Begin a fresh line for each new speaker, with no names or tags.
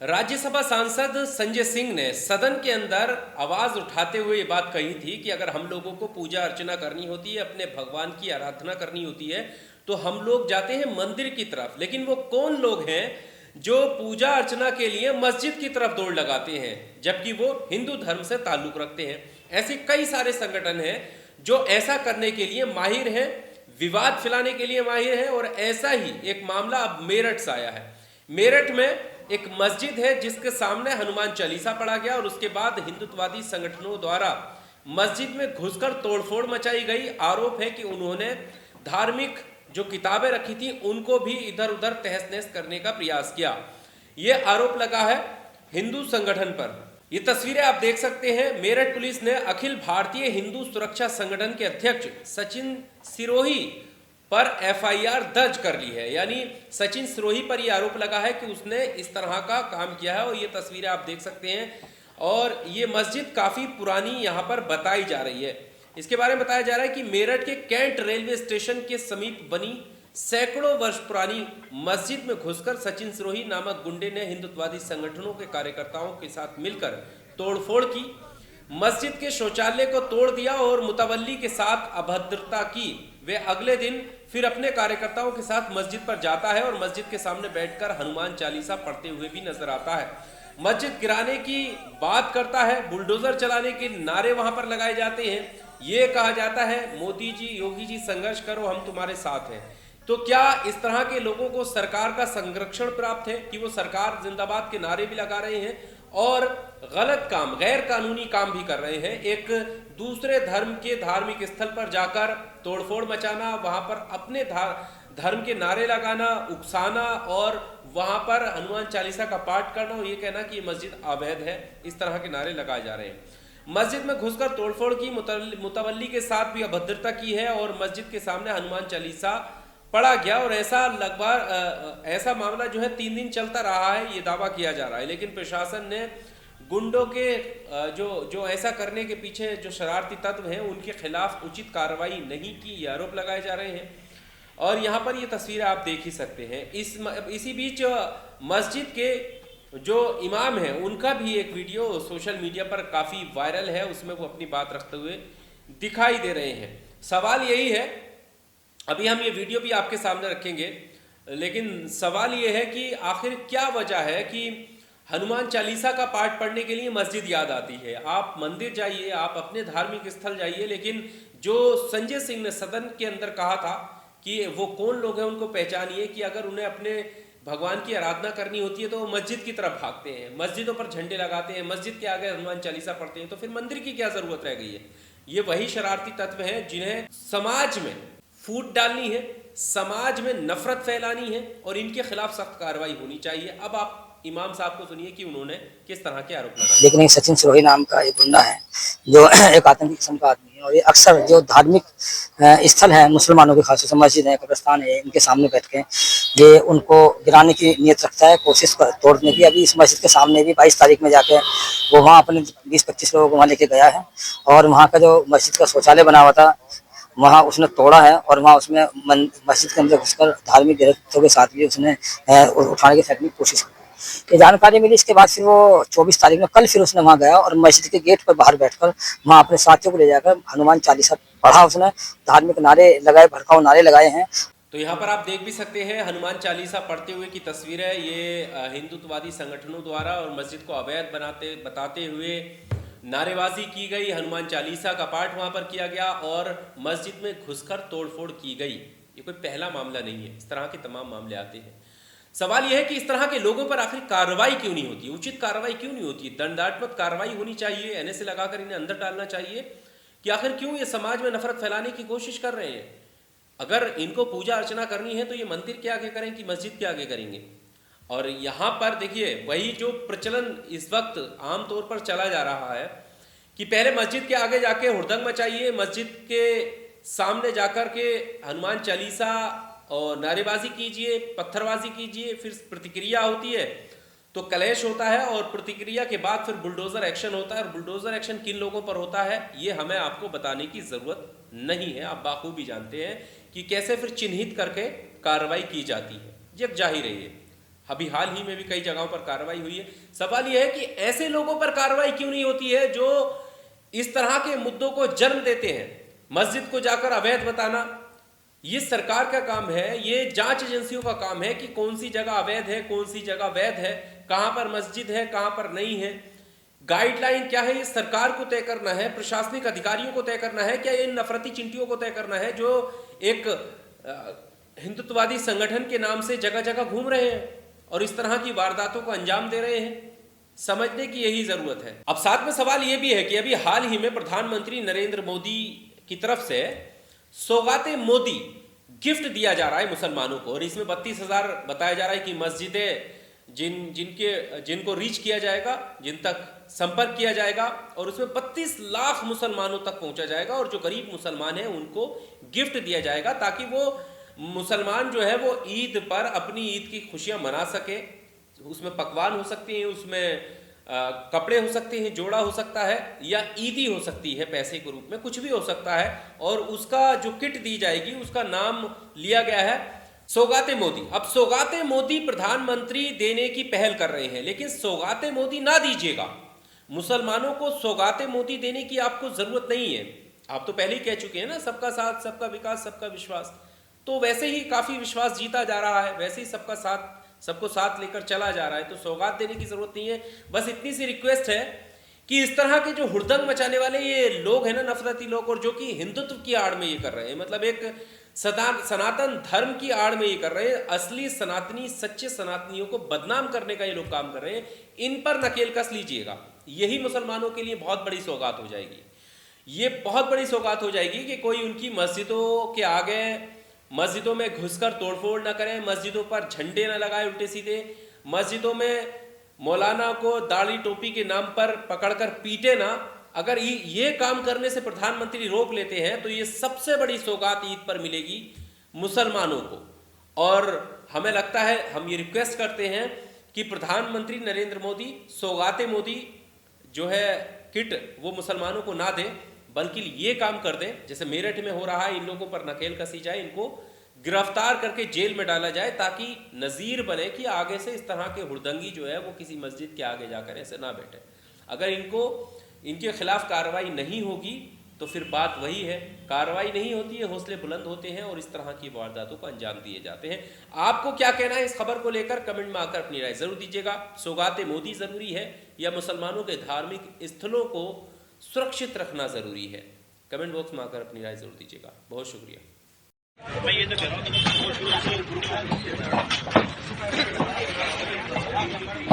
राज्यसभा सांसद संजय सिंह ने सदन के अंदर आवाज उठाते हुए ये बात कही थी कि अगर हम लोगों को पूजा अर्चना करनी होती है, अपने भगवान की आराधना करनी होती है, तो हम लोग जाते हैं मंदिर की तरफ। लेकिन वो कौन लोग हैं जो पूजा अर्चना के लिए मस्जिद की तरफ दौड़ लगाते हैं, जबकि वो हिंदू धर्म से ताल्लुक रखते हैं। ऐसे कई सारे संगठन हैं जो ऐसा करने के लिए माहिर हैं, विवाद फैलाने के लिए माहिर हैं। और ऐसा ही एक मामला अब मेरठ से आया है। मेरठ में एक मस्जिद है जिसके सामने हनुमान चालीसा पढ़ा गया और उसके बाद हिंदुत्ववादी संगठनों द्वारा मस्जिद में घुसकर तोड़फोड़ मचाई गई। आरोप है कि उन्होंने धार्मिक जो किताबें रखी थी उनको भी इधर उधर तहस नहस करने का प्रयास किया। ये आरोप लगा है हिंदू संगठन पर। ये तस्वीरें आप देख सकते हैं। मेरठ पुलिस ने अखिल भारतीय हिंदू सुरक्षा संगठन के अध्यक्ष सचिन सिरोही पर एफआईआर दर्ज कर ली है। यानी सचिन सिरोही पर यह आरोप लगा है कि उसने इस तरह का काम किया है। और ये तस्वीरें आप देख सकते हैं। और ये मस्जिद काफ़ी पुरानी यहाँ पर बताई जा रही है। इसके बारे में बताया जा रहा है कि मेरठ के कैंट रेलवे स्टेशन के समीप बनी सैकड़ों वर्ष पुरानी मस्जिद में घुसकर सचिन सिरोही नामक गुंडे ने हिंदुत्ववादी संगठनों के कार्यकर्ताओं के साथ मिलकर तोड़फोड़ की, मस्जिद के शौचालय को तोड़ दिया और मुतवल्ली के साथ अभद्रता की। वे अगले दिन फिर अपने कार्यकर्ताओं के साथ मस्जिद पर जाता है और मस्जिद के सामने बैठकर हनुमान चालीसा पढ़ते हुए भी नजर आता है। मस्जिद गिराने की बात करता है, बुलडोजर चलाने के नारे वहां पर लगाए जाते हैं। ये कहा जाता है मोदी जी, योगी जी संघर्ष करो, हम तुम्हारे साथ हैं। तो क्या इस तरह के लोगों को सरकार का संरक्षण प्राप्त है कि वो सरकार जिंदाबाद के नारे भी लगा रहे हैं और गलत काम, गैर कानूनी काम भी कर रहे हैं? एक दूसरे धर्म के धार्मिक स्थल पर जाकर तोड़फोड़ मचाना, वहां पर अपने धर्म के नारे लगाना, उकसाना और वहां पर हनुमान चालीसा का पाठ करना और ये कहना कि ये मस्जिद अवैध है, इस तरह के नारे लगाए जा रहे हैं। मस्जिद में घुसकर तोड़फोड़ की, मुतवल्ली के साथ भी अभद्रता की है और मस्जिद के सामने हनुमान चालीसा पढ़ा गया। और ऐसा लगभग ऐसा मामला जो है 3 दिन चलता रहा है, ये दावा किया जा रहा है। लेकिन प्रशासन ने गुंडों के जो ऐसा करने के पीछे जो शरारती तत्व हैं उनके खिलाफ उचित कार्रवाई नहीं की, ये आरोप लगाए जा रहे हैं। और यहाँ पर ये तस्वीरें आप देख ही सकते हैं। इसी बीच मस्जिद के जो इमाम हैं उनका भी एक वीडियो सोशल मीडिया पर काफ़ी वायरल है, उसमें वो अपनी बात रखते हुए दिखाई दे रहे हैं। सवाल यही है, अभी हम ये वीडियो भी आपके सामने रखेंगे, लेकिन सवाल ये है कि आखिर क्या वजह है कि हनुमान चालीसा का पाठ पढ़ने के लिए मस्जिद याद आती है? आप मंदिर जाइए, आप अपने धार्मिक स्थल जाइए, लेकिन जो संजय सिंह ने सदन के अंदर कहा था कि वो कौन लोग हैं उनको पहचानिए, कि अगर उन्हें अपने भगवान की आराधना करनी होती है तो वो मस्जिद की तरफ भागते हैं, मस्जिदों पर झंडे लगाते हैं, मस्जिद के आगे हनुमान चालीसा पढ़ते हैं, तो फिर मंदिर की क्या जरूरत रह गई है? ये वही शरारती तत्व हैं जिन्हें समाज में फूट डालनी है, समाज में नफरत फैलानी है और इनके खिलाफ सख्त कार्रवाई होनी चाहिए। अब आप इमाम साहब को सुनिए कि उन्होंने किस तरह के आरोप लगाए।
लेकिन एक सचिन सिरोही नाम का एक गुंडा है जो एक आतंकी किस्म का आदमी है और ये अक्सर जो धार्मिक स्थल है मुसलमानों के, खासतौर से मस्जिद है, कब्रिस्तान है, इनके सामने बैठ के ये उनको गिराने की नीयत रखता है, कोशिश तोड़ने की। अभी इस मस्जिद के सामने भी 22 तारीख में जाके वो वहाँ अपने 20-25 लोगों को वहाँ लेके गया है और वहाँ का जो मस्जिद का शौचालय बना हुआ था वहाँ उसने तोड़ा है और वहाँ उसमें मस्जिद के अंदर घुसकर धार्मिक गैरतों के साथ भी उसने उठाने की फेंकने की कोशिश की। ये जानकारी मिली, इसके बाद फिर वो 24 तारीख में कल फिर उसने वहाँ गया और मस्जिद के गेट पर बाहर बैठकर वहाँ अपने साथियों को ले जाकर हनुमान चालीसा पढ़ा। उसने धार्मिक नारे लगाए, भड़काऊ नारे लगाए हैं।
तो यहाँ पर आप देख भी सकते हैं हनुमान चालीसा पढ़ते हुए की तस्वीर है। ये हिंदुत्ववादी संगठनों द्वारा और मस्जिद को अवैध बताते हुए नारेबाजी की गई, हनुमान चालीसा का पाठ वहाँ पर किया गया और मस्जिद में घुसकर तोड़फोड़ की गई। ये कोई पहला मामला नहीं है, इस तरह के तमाम मामले आते हैं। सवाल यह है कि इस तरह के लोगों पर आखिर कार्रवाई क्यों नहीं होती, उचित कार्रवाई क्यों नहीं होती? दंडात्मक कार्रवाई होनी चाहिए, एनएसए लगाकर इन्हें अंदर डालना चाहिए कि आखिर क्यों ये समाज में नफरत फैलाने की कोशिश कर रहे हैं? अगर इनको पूजा अर्चना करनी है तो ये मंदिर के आगे करें कि मस्जिद के आगे करेंगे? और यहाँ पर देखिए वही जो प्रचलन इस वक्त आमतौर पर चला जा रहा है कि पहले मस्जिद के आगे जाके हुड़दंग मचाइए, मस्जिद के सामने जाकर के हनुमान चालीसा और नारेबाजी कीजिए, पत्थरबाजी कीजिए, फिर प्रतिक्रिया होती है तो कलेश होता है और प्रतिक्रिया के बाद फिर बुलडोजर एक्शन होता है। और बुलडोजर एक्शन किन लोगों पर होता है ये हमें आपको बताने की ज़रूरत नहीं है, आप बाखूबी भी जानते हैं कि कैसे फिर चिन्हित करके कार्रवाई की जाती है। ये जाहिर है। अभी हाल ही में भी कई जगहों पर कार्रवाई हुई है। सवाल यह है कि ऐसे लोगों पर कार्रवाई क्यों नहीं होती है जो इस तरह के मुद्दों को जन्म देते हैं। मस्जिद को जाकर अवैध बताना ये सरकार का काम है, ये जांच एजेंसियों का काम है कि कौन सी जगह अवैध है, कौन सी जगह वैध है, कहां पर मस्जिद है, कहां पर नहीं है। गाइडलाइन क्या है, ये सरकार को तय करना है, प्रशासनिक अधिकारियों को तय करना है। क्या इन नफरती चिंटियों को तय करना है जो एक हिंदुत्ववादी संगठन के नाम से जगह जगह घूम रहे हैं और इस तरह की वारदातों को अंजाम दे रहे हैं। समझने की यही जरूरत है। अब साथ में सवाल यह भी है कि अभी हाल ही में प्रधानमंत्री नरेंद्र मोदी की तरफ से सौगाते मोदी गिफ्ट दिया जा रहा है मुसलमानों को, और इसमें 32,000 बताया जा रहा है कि मस्जिदें जिनको रीच किया जाएगा, जिन तक संपर्क किया जाएगा, और उसमें 32 लाख मुसलमानों तक पहुंचा जाएगा और जो गरीब मुसलमान हैं उनको गिफ्ट दिया जाएगा ताकि वो मुसलमान जो है वो ईद पर अपनी ईद की खुशियां मना सके। उसमें पकवान हो सकते हैं, उसमें कपड़े हो सकते हैं, जोड़ा हो सकता है या ईदी हो सकती है, पैसे के रूप में कुछ भी हो सकता है। और उसका जो किट दी जाएगी उसका नाम लिया गया है सौगाते मोदी। अब सौगाते मोदी प्रधानमंत्री देने की पहल कर रहे हैं, लेकिन सौगाते मोदी ना दीजिएगा। मुसलमानों को सौगाते मोदी देने की आपको जरूरत नहीं है। आप तो पहले ही कह चुके हैं ना, सबका साथ, सबका विकास, सबका विश्वास। तो वैसे ही काफी विश्वास जीता जा रहा है, वैसे ही सबका साथ, सबको साथ लेकर चला जा रहा है, तो सौगात देने की जरूरत नहीं है। बस इतनी सी रिक्वेस्ट है कि इस तरह के जो हुड़दंग मचाने वाले ये लोग हैं ना, नफरती लोग, और जो कि हिंदुत्व की आड़ में ये कर रहे हैं, मतलब एक सनातन धर्म की आड़ में ये कर रहे हैं, असली सनातनी, सच्चे सनातनियों को बदनाम करने का ये लोग काम कर रहे हैं, इन पर नकेल कस लीजिएगा। यही मुसलमानों के लिए बहुत बड़ी सौगात हो जाएगी। ये बहुत बड़ी सौगात हो जाएगी कि कोई उनकी मस्जिदों के आगे, मस्जिदों में घुसकर तोड़फोड़ ना करें, मस्जिदों पर झंडे ना लगाए उल्टे सीधे, मस्जिदों में मौलाना को दाढ़ी टोपी के नाम पर पकड़कर पीटे ना। अगर ये काम करने से प्रधानमंत्री रोक लेते हैं तो ये सबसे बड़ी सौगात ईद पर मिलेगी मुसलमानों को। और हमें लगता है, हम ये रिक्वेस्ट करते हैं कि प्रधानमंत्री नरेंद्र मोदी सौगाते मोदी जो है किट वो मुसलमानों को ना दे, बल्कि ये काम कर दें जैसे मेरठ में हो रहा है, इन लोगों पर नकेल कसी जाए, इनको गिरफ्तार करके जेल में डाला जाए ताकि नज़ीर बने कि आगे से इस तरह के हुड़दंगी जो है वो किसी मस्जिद के आगे जाकर ऐसे ना बैठे। अगर इनके खिलाफ कार्रवाई नहीं होगी तो फिर बात वही है, कार्रवाई नहीं होती है, हौसले बुलंद होते हैं और इस तरह की वारदातों को अंजाम दिए जाते हैं। आपको क्या कहना है इस खबर को लेकर, कमेंट में आकर अपनी राय जरूर दीजिएगा। सौगाते मोदी जरूरी है या मुसलमानों के धार्मिक स्थलों को सुरक्षित रखना जरूरी है? कमेंट बॉक्स में आकर अपनी राय जरूर दीजिएगा। बहुत शुक्रिया।
मैं ये तो कह रहा हूँ